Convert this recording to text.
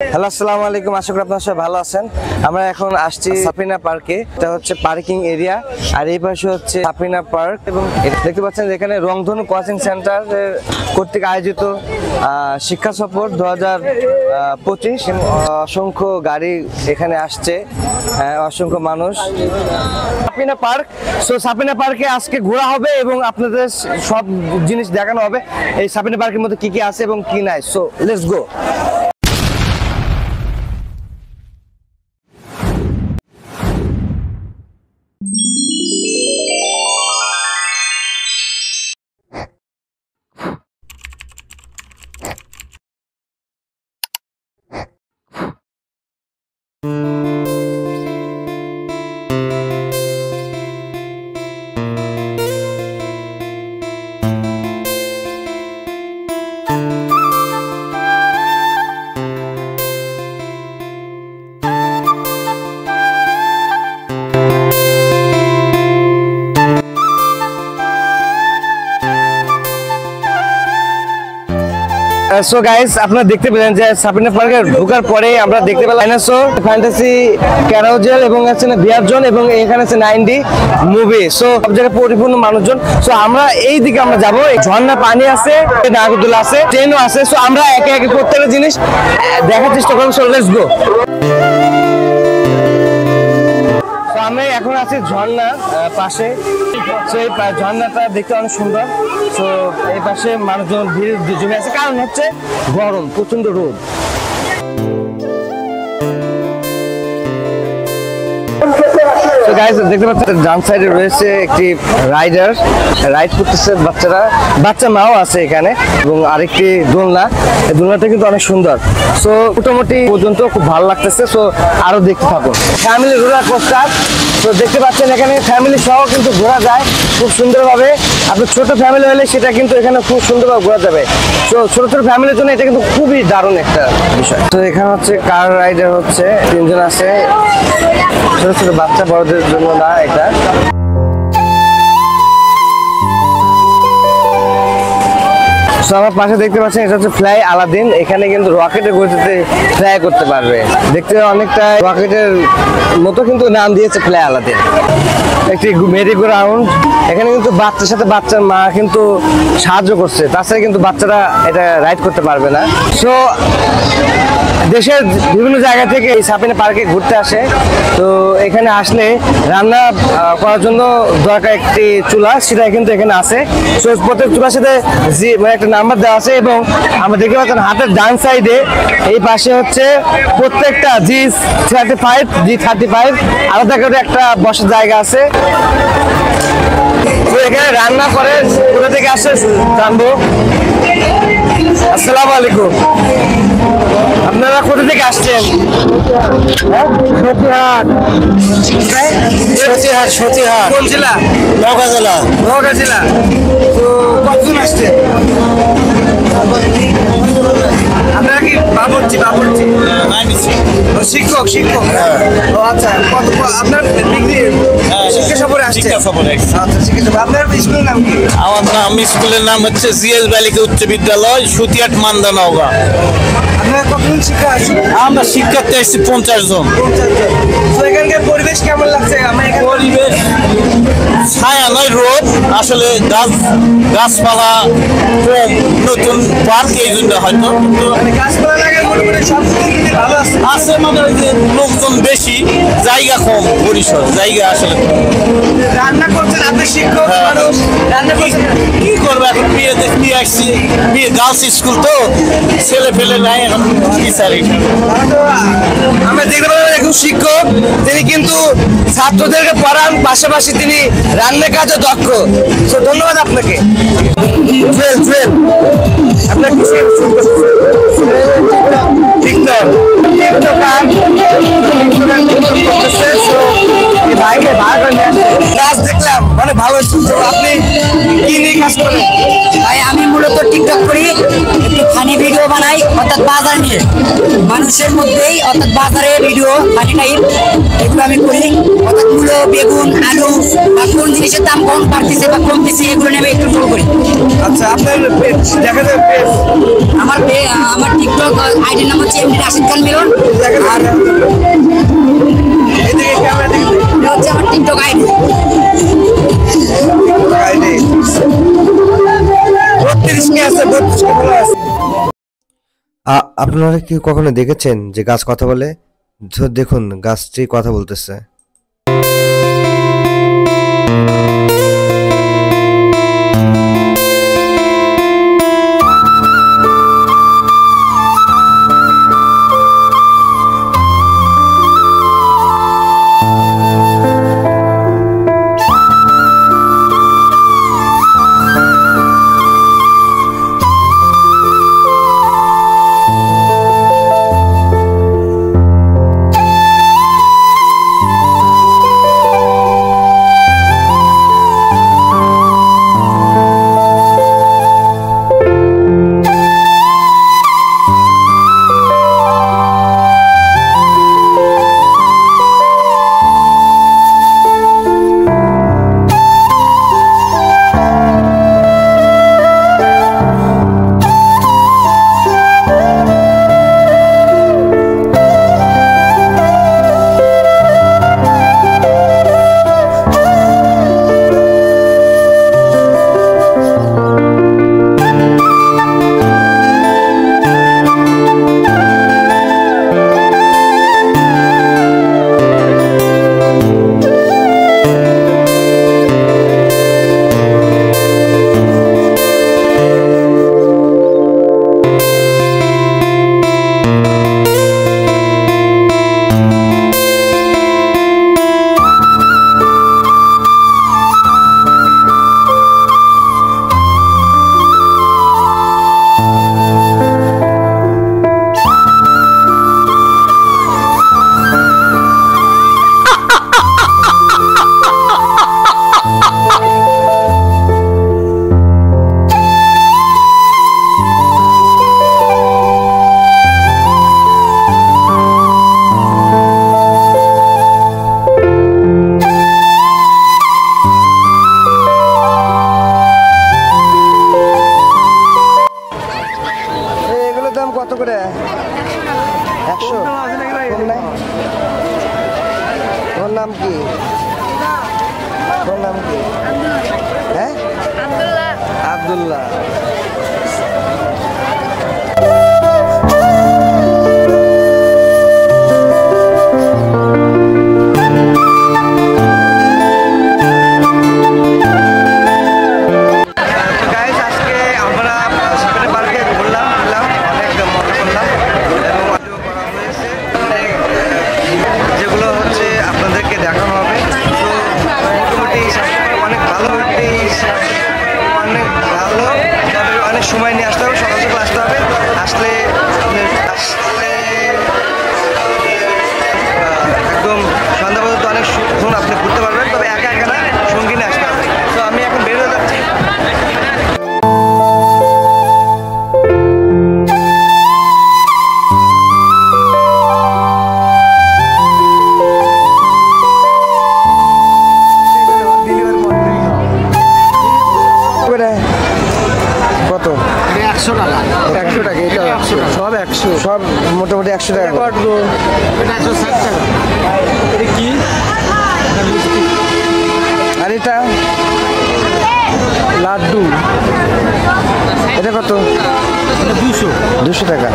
Hello আসসালামু আলাইকুম, আশা করি আপনারা সবাই ভালো আছেন। আমরা এখন আসছি সাফিনা পার্কে। এটা হচ্ছে পার্কিং এরিয়া, আর এই পাশে হচ্ছে সাফিনা পার্ক। এবং দেখতে পাচ্ছেন এখানে রংধনু কোচিং সেন্টার কর্তৃক আয়োজিত শিক্ষা সফর 2025। অসংখ্য গাড়ি এখানে আসছে, অসংখ্য মানুষ। সাফিনা পার্ক, সো সাফিনা পার্কে আজকে ঘোরা হবে এবং আপনাদের সব জিনিস দেখানো হবে এই সাফিনা পার্কের মধ্যে কি কি আছে এবং কি নাই। So let's go. So guys, আপনারা দেখতে পেলেন যে সাফিনা পার্কে ঢোকার পরে আমরা দেখতে পেলাম ডাইনোসর, ফ্যান্টাসি ক্যারাউজেল এবং আছে না বিয়ার জোন এবং এখানে আছে 9D মুভি। সো সব জায়গায় পরিপূর্ণ মানুষজন। সো আমরা এই দিকে আমরা যাবো। ঝর্ণা পানি আছে, নাগরদোলা আছে, ট্রেনও আছে। সো আমরা একে একে প্রত্যেকটা জিনিস দেখার চেষ্টা করবো। So let's go. আমি এখন আছি ঝর্ণা পাশে। সেই ঝর্ণাটা দেখতে অনেক সুন্দর। তো এই পাশে মানুষজন ভিড় জমে আছে, কারণ হচ্ছে গরম, প্রচন্ড রোদ। দেখতে পাচ্ছেন ডান সাইডে রয়েছে একটি রাইড করতেছে বাচ্চারা, বাচ্চা মাও আছে এখানে, এবং আরেকটি দোলনা। এই দোলনাটা কিন্তু অনেক সুন্দর। সো মোটামুটি পর্যন্ত খুব ভালো লাগতেছে। সো আরো দেখতে থাকুন। Family roller coaster. তো দেখতে পাচ্ছেন এখানে ফ্যামিলি সহ কিন্তু ঘোরা যায় খুব সুন্দরভাবে। আপনার ছোট ফ্যামিলি হলে সেটা কিন্তু এখানে খুব সুন্দরভাবে ঘোরা যাবে। তো ছোট ছোট ফ্যামিলির জন্য এটা কিন্তু খুবই দারুণ একটা বিষয়। তো এখানে হচ্ছে কার রাইডার হচ্ছে 3 জন আছে, ছোট ছোট বাচ্চা, বড়দের জন্য না এটা। আমার পাশে দেখতে পাচ্ছেন এটা হচ্ছে ফ্লাই আলাদিন। এখানে কিন্তু রকেটের গতিতে ফ্লাই করতে পারবে। দেখতে অনেকটা রকেটের মতো, কিন্তু নাম দিয়েছে ফ্লাই আলাদিন। একটি মেরি গো রাউন্ড। এখানে কিন্তু বাচ্চার সাথে বাচ্চার মা কিন্তু সাহায্য করছে, তাছাড়া কিন্তু বাচ্চারা এটা রাইড করতে পারবে না। সো দেশের বিভিন্ন জায়গা থেকে এই সাফিনা পার্কে ঘুরতে আসে। তো এখানে আসলে রান্না করার জন্য দরকার একটি চুলা, সেটা কিন্তু এখানে আছে। সো প্রত্যেক চুলার সাথে মানে একটা নাম্বার দেওয়া আছে। এবং আমরা দেখতে পাচ্ছেন হাতের ডান সাইডে এই পাশে হচ্ছে প্রত্যেকটা G35 আলাদা করে একটা বসার জায়গা আছে। তো এখানে রান্না করে কোথা থেকে আসে জানবো। আসসালামু আলাইকুম, আপনারা কোথা থেকে আসছেন? সতীহাট। কোন জেলা? নওগাঁ জেলা। তো কতজন আসছেন? আপনারা কি বাবুর্চি? শিক্ষক। ও আচ্ছা, আপনার ডিগ্রি শিক্ষা সফরে আসছে? আচ্ছা, শিক্ষা সফর। আপনার স্কুলের নাম কি? আমার নাম, স্কুলের নাম হচ্ছে জিএস বালিকা উচ্চ বিদ্যালয়, সতীহাট, মান্দা, নওগাঁ। আপনারা কতজন শিক্ষা আসছেন? আমরা শিক্ষার্থী আসছি 50 জন। তো এখানকার পরিবেশ কেমন লাগছে? পরিবেশ ছায়া নয়, রোদ। আসলে গাছপালা কম, নতুন পার্ক, এই জন্য হয়তো গাছপালা লাগার মোটামুটি সব ভালো আছে। মানে ওই যে লোকজন বেশি, জায়গা কম, পরিসর জায়গা আসলে। রান্না করছেন আপনি, শিক্ষক মানুষ, রান্না করছেন কি করবো এখন? বিয়ে দেখতে আসছি, বিয়ে গার্লস স্কুল তো, ছেলে ফেলে নাই এখন বিচারি। আমরা দেখতে পেলাম এখন শিক্ষক, তিনি কিন্তু ছাত্রদেরকে পড়ান, পাশাপাশি তিনি রান্নার কাজে দক্ষ। তো ধন্যবাদ আপনাকে। আপনার দেখলাম মানে ভালো। আপনি কি নিয়ে কাজ করেন? ভাই আমি মূলত টিকটক করি, একটু ফানি ভিডিও বানাই, অর্থাৎ বাজার নিয়ে। মানুষ মানুষের মধ্যেই, অর্থাৎ বাজারে ভিডিও ফানি টাইপ এগুলো আমি করি। অর্থাৎ মূলো, বেগুন, আলু বা কোন জিনিসের দাম কম বাড়তেছে বা কমতেছে এগুলো নিয়ে একটু ফলো করি। আচ্ছা, আপনার পেজ দেখা যায় পেজ আমার টিকটক আইডির নাম হচ্ছে এমডি রাশিদ খান মিলন। আর এদিকে ক্যামেরা দিকে এটা হচ্ছে আমার টিকটক আইডি। আইডি 32 কে আছে, 32 কে ফলো আছে। আপনারা কি কখনো দেখেছেন যে গাছ কথা বলে? দেখুন গাছটি কথা বলতেছে। দাম কত করে? 100? কম নাই? তোর নাম কি? তোর নাম কি? হ্যাঁ, আব্দুল্লাহ। সময় নিয়ে আসতে হবে, সকাল সকাল আসতে হবে। আসলে একদম সন্ধ্যা পর্যন্ত অনেকক্ষণ আপনি ঘুরতে পারবেন, তবে একা একা না, সঙ্গী নিয়ে আসতে হবে। তো আমি এখন বের হয়ে যাচ্ছি। কত? 100 টাকা। 100 টাকা? এটা 100 টাকা, সব 100, সব মোটামুটি 100 টাকা। 160 টাকা। এটা কি? আর এটা লাড্ডু। এটা কত? 200 200 টাকা।